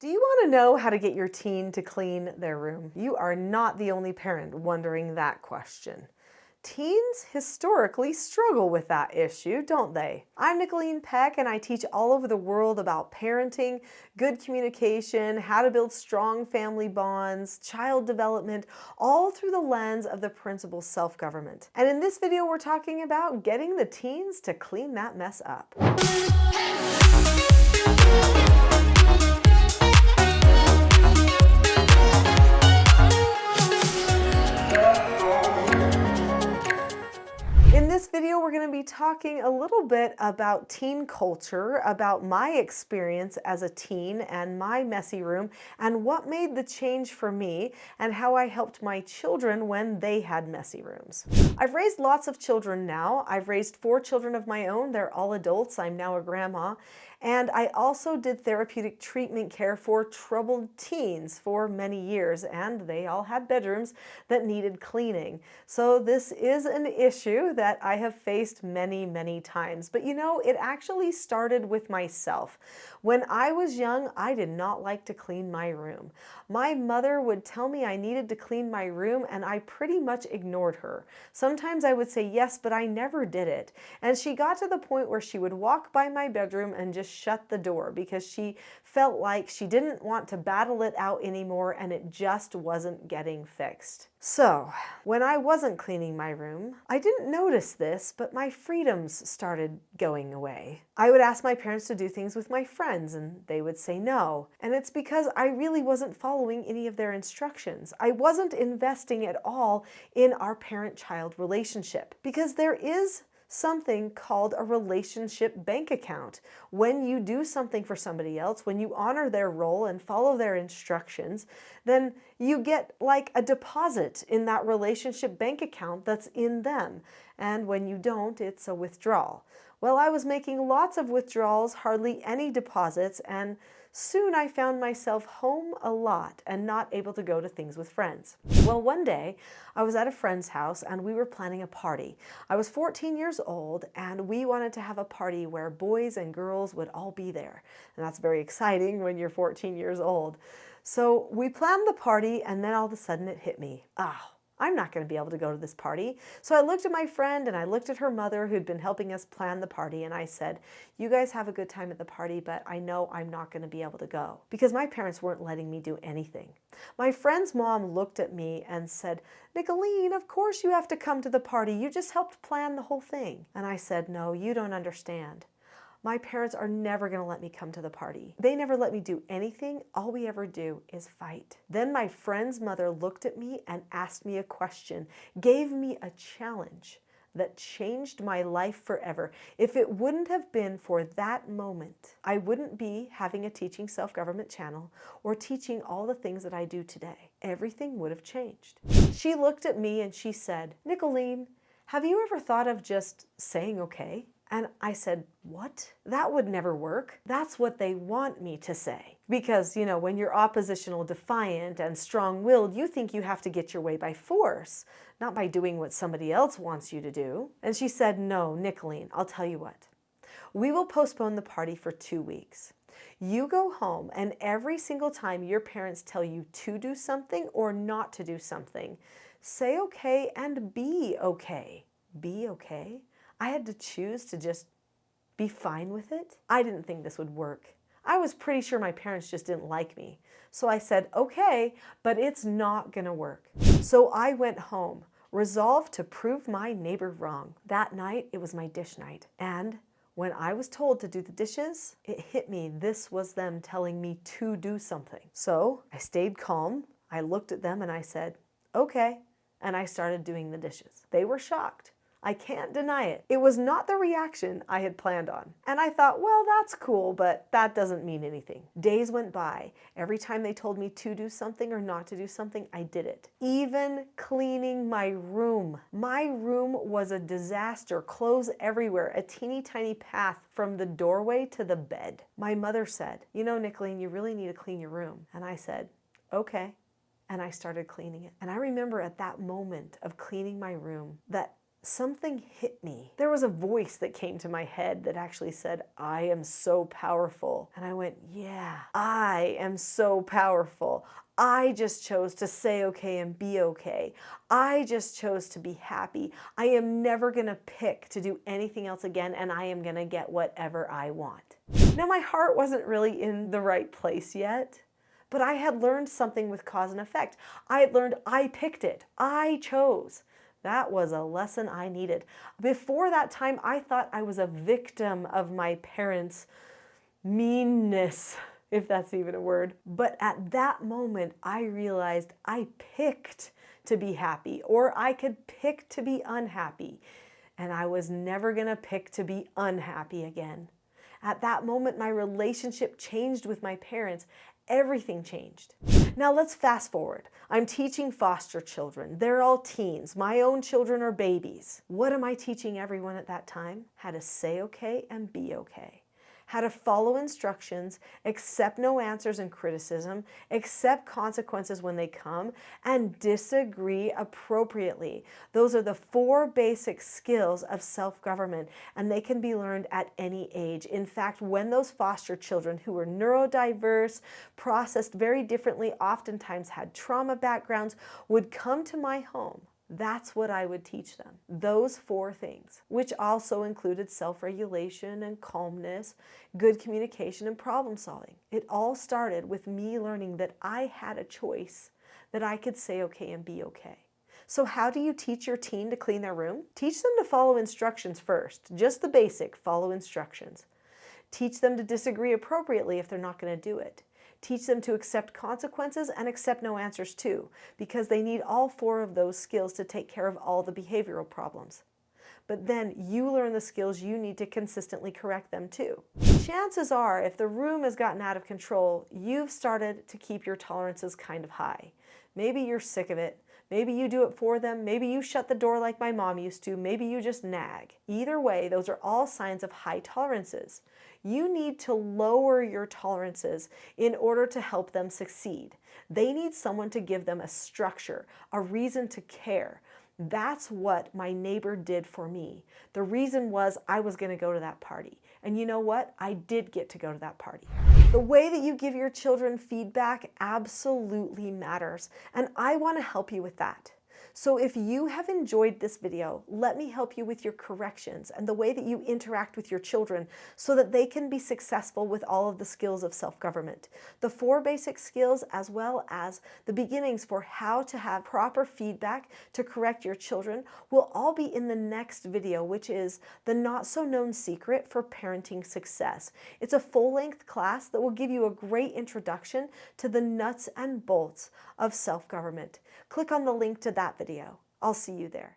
Do you want to know how to get your teen to clean their room? You are not the only parent wondering that question. Teens historically struggle with that issue, don't they? I'm Nicholeen Peck, and I teach all over the world about parenting, good communication, how to build strong family bonds, child development, all through the lens of the principle self-government. And in this video, we're talking about getting the teens to clean that mess up. In this video, we're going to be talking a little bit about teen culture, about my experience as a teen and my messy room, and what made the change for me, and how I helped my children when they had messy rooms. I've raised lots of children now. I've raised 4 children of my own. They're all adults. I'm now a grandma. And I also did therapeutic treatment care for troubled teens for many years, and they all had bedrooms that needed cleaning. So this is an issue that I have faced many, many times. But you know, it actually started with myself. When I was young, I did not like to clean my room. My mother would tell me I needed to clean my room, and I pretty much ignored her. Sometimes I would say yes, but I never did it. And she got to the point where she would walk by my bedroom and just shut the door because she felt like she didn't want to battle it out anymore, and it just wasn't getting fixed. So, when I wasn't cleaning my room, I didn't notice this, but my freedoms started going away. I would ask my parents to do things with my friends, and they would say no. And it's because I really wasn't following any of their instructions. I wasn't investing at all in our parent-child relationship, because there is something called a relationship bank account. When you do something for somebody else, when you honor their role and follow their instructions, then you get like a deposit in that relationship bank account that's in them. And when you don't, it's a withdrawal. Well, I was making lots of withdrawals, hardly any deposits, and soon I found myself home a lot and not able to go to things with friends. Well, one day I was at a friend's house and we were planning a party. I was 14 years old and we wanted to have a party where boys and girls would all be there. And that's very exciting when you're 14 years old. So we planned the party, and then all of a sudden it hit me. I'm not going to be able to go to this party. So I looked at my friend and I looked at her mother who'd been helping us plan the party, and I said, you guys have a good time at the party, but I know I'm not going to be able to go, because my parents weren't letting me do anything. My friend's mom looked at me and said, Nicholeen, of course you have to come to the party. You just helped plan the whole thing. And I said, no, you don't understand. My parents are never going to let me come to the party. They never let me do anything. All we ever do is fight. Then my friend's mother looked at me and asked me a question, gave me a challenge that changed my life forever. If it wouldn't have been for that moment, I wouldn't be having a teaching self-government channel or teaching all the things that I do today. Everything would have changed. She looked at me and she said, Nicholeen, have you ever thought of just saying okay? And I said, what? That would never work. That's what they want me to say. Because, you know, when you're oppositional, defiant, and strong-willed, you think you have to get your way by force, not by doing what somebody else wants you to do. And she said, no, Nicholeen, I'll tell you what. We will postpone the party for 2 weeks. You go home, and every single time your parents tell you to do something or not to do something, say okay and be okay. Be okay. I had to choose to just be fine with it. I didn't think this would work. I was pretty sure my parents just didn't like me. So I said, okay, but it's not gonna work. So I went home, resolved to prove my neighbor wrong. That night, it was my dish night. And when I was told to do the dishes, it hit me. This was them telling me to do something. So I stayed calm. I looked at them and I said, okay. And I started doing the dishes. They were shocked. I can't deny it. It was not the reaction I had planned on. And I thought, well, that's cool, but that doesn't mean anything. Days went by. Every time they told me to do something or not to do something, I did it. Even cleaning my room. My room was a disaster. Clothes everywhere. A teeny tiny path from the doorway to the bed. My mother said, you know, Nicholeen, you really need to clean your room. And I said, okay. And I started cleaning it. And I remember at that moment of cleaning my room that something hit me. There was a voice that came to my head that actually said, I am so powerful. And I went, yeah, I am so powerful. I just chose to say okay and be okay. I just chose to be happy. I am never going to pick to do anything else again, and I am going to get whatever I want. Now, my heart wasn't really in the right place yet, but I had learned something with cause and effect. I had learned I picked it. I chose. That was a lesson I needed. Before that time, I thought I was a victim of my parents' meanness, if that's even a word. But at that moment, I realized I picked to be happy, or I could pick to be unhappy. And I was never going to pick to be unhappy again. At that moment, my relationship changed with my parents. Everything changed. Now let's fast forward. I'm teaching foster children. They're all teens. My own children are babies. What am I teaching everyone at that time? How to say okay and be okay. How to follow instructions, accept no answers and criticism, accept consequences when they come, and disagree appropriately. Those are the 4 basic skills of self-government, and they can be learned at any age. In fact, when those foster children who were neurodiverse, processed very differently, oftentimes had trauma backgrounds, would come to my home, that's what I would teach them. Those 4 things, which also included self-regulation and calmness, good communication and problem solving. It all started with me learning that I had a choice, that I could say okay and be okay. So how do you teach your teen to clean their room? Teach them to follow instructions first, just the basic, follow instructions. Teach them to disagree appropriately if they're not going to do it. Teach them to accept consequences and accept no answers too, because they need all 4 of those skills to take care of all the behavioral problems. But then you learn the skills you need to consistently correct them too. Chances are, if the room has gotten out of control, you've started to keep your tolerances kind of high. Maybe you're sick of it. Maybe you do it for them. Maybe you shut the door like my mom used to. Maybe you just nag. Either way, those are all signs of high tolerances. You need to lower your tolerances in order to help them succeed. They need someone to give them a structure, a reason to care. That's what my neighbor did for me. The reason was I was going to go to that party. And you know what? I did get to go to that party. The way that you give your children feedback absolutely matters, and I want to help you with that. So if you have enjoyed this video, let me help you with your corrections and the way that you interact with your children so that they can be successful with all of the skills of self-government. The 4 basic skills, as well as the beginnings for how to have proper feedback to correct your children, will all be in the next video, which is the not-so-known secret for parenting success. It's a full-length class that will give you a great introduction to the nuts and bolts of self-government. Click on the link to that video. I'll see you there.